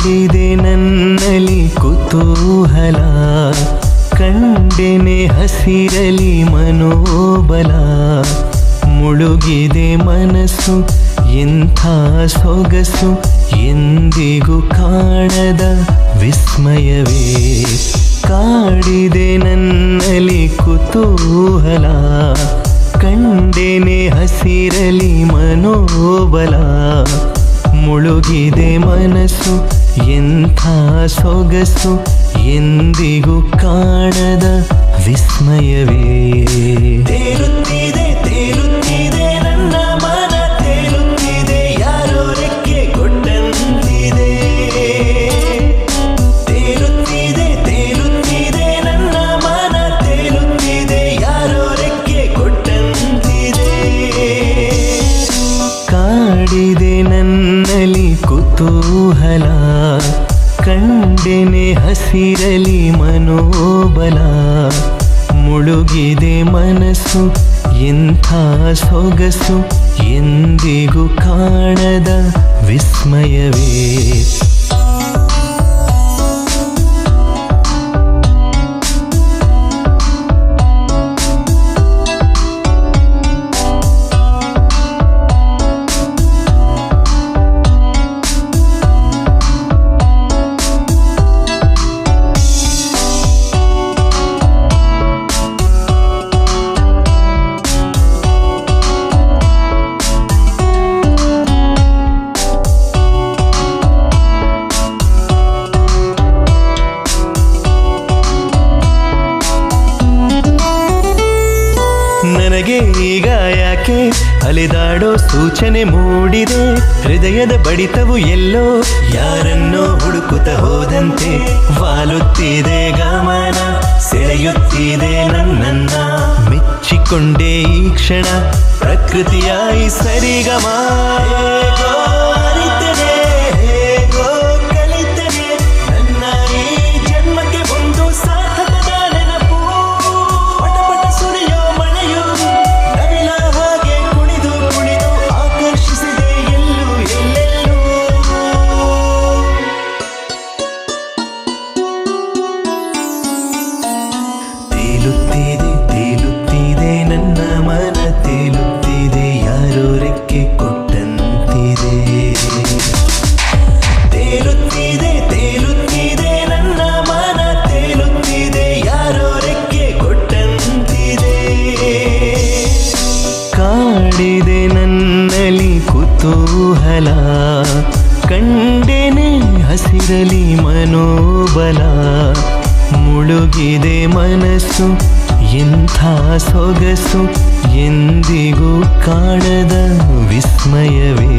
ಕಾಡಿದೆ ನನ್ನಲ್ಲಿ ಕುತೂಹಲ, ಕಂಡೆನೆ ಹಸಿರಲಿ ಮನೋಬಲ. ಮುಳುಗಿದೆ ಮನಸ್ಸು ಎಂಥ ಸೊಗಸು, ಎಂದಿಗೂ ಕಾಣದ ವಿಸ್ಮಯವೇ. ಕಾಡಿದೆ ನನ್ನಲ್ಲಿ ಕುತೂಹಲ, ಕಂಡೆನೆ ಹಸಿರಲಿ ಮನೋಬಲ. ಮುಳುಗಿದೆ ಮನಸ್ಸು ಎಂಥ ಸೊಗಸು, ಎಂದಿಗೂ ಕಾಣದ ವಿಸ್ಮಯವೇ. ತೇಲುತ್ತಿದೆ ತೇಲುತ್ತಿದೆ ನನ್ನ ಮನ, ತೇಲುತ್ತಿದೆ ಯಾರೋ ರೆಕ್ಕೆ ಕೊಟ್ಟಂತಿದೆ. ತೇಲುತ್ತಿದೆ ತೇಲುತ್ತಿದೆ ನನ್ನ ಮನ, ತೇಲುತ್ತಿದೆ ಯಾರೋ ರೆಕ್ಕೆ ಕೊಟ್ಟಂತಿದೆ. ಕಾಡಿದೆ ನನ್ನಲ್ಲಿ ಕುತೂಹಲ, ಕಂಡೆನೆ ಹಸಿರಲಿ ಮನೋಬಲ. ಮುಳುಗಿದೆ ಮನಸ್ಸು ಎಂಥ ಸೊಗಸು, ಎಂದಿಗೂ ಕಾಣದ ವಿಸ್ಮಯವೇ. ನನಗೆ ಈಗ ಯಾಕೆ ಅಲೆದಾಡೋ ಸೂಚನೆ ಮೂಡಿದೆ. ಹೃದಯದ ಬಡಿತವು ಎಲ್ಲೋ ಯಾರನ್ನೋ ಹುಡುಕುತ್ತ ಹೋದಂತೆ. ವಾಲುತ್ತಿದೆ ಗಮನ, ಸೆಳೆಯುತ್ತಿದೆ ನನ್ನನ್ನ. ಮೆಚ್ಚಿಕೊಂಡೆ ಈ ಕ್ಷಣ ಪ್ರಕೃತಿಯ ಈ ಸರಿಗಮ. ಹೇಗೋ ಅರಿತನೆ, ಹೇಗೋ ಕಲಿತನೆ, ನನ್ನ ಈ ಜನ್ಮಕ್ಕೆ ಒಂದು ಸಾರ್ಥಕದ ನೆನಪು. ಪಟ ಪಟ ಸುರಿಯೋ ಮಳೆಯು ನವಿಲ ಹಾಗೆ ಕುಣಿದು ಕುಣಿದು ಆಕರ್ಷಿಸಿದೆ ಎಲ್ಲೂ ಎಲ್ಲೆಲ್ಲೂ. ತೇಲುತ್ತಿದೆ ತೇಲುತ್ತಿದೆ ನನ್ನ ಮನ, ತೇಲುತ್ತಿದೆ ಯಾರೋ ರೆಕ್ಕೆ ಕೊಟ್ಟಂತಿದೆ. ತೇಲುತ್ತಿದೆ ತೇಲುತ್ತಿದೆ ನನ್ನ ಮನ, ತೇಲುತ್ತಿದೆ ಯಾರೋ ರೆಕ್ಕೆ ಕೊಟ್ಟಂತಿದೆ. ಕಾಡಿದೆ ನನ್ನಲ್ಲಿ ಕುತೂಹಲ, ಕಂಡೆನೆ ಹಸಿರಲಿ ಮನೋಬಲ. ಮುಳುಗಿದೆ ಮನಸ್ಸು ಎಂಥ ಸೊಗಸು, ಎಂದಿಗೂ ಕಾಣದ ವಿಸ್ಮಯವೇ.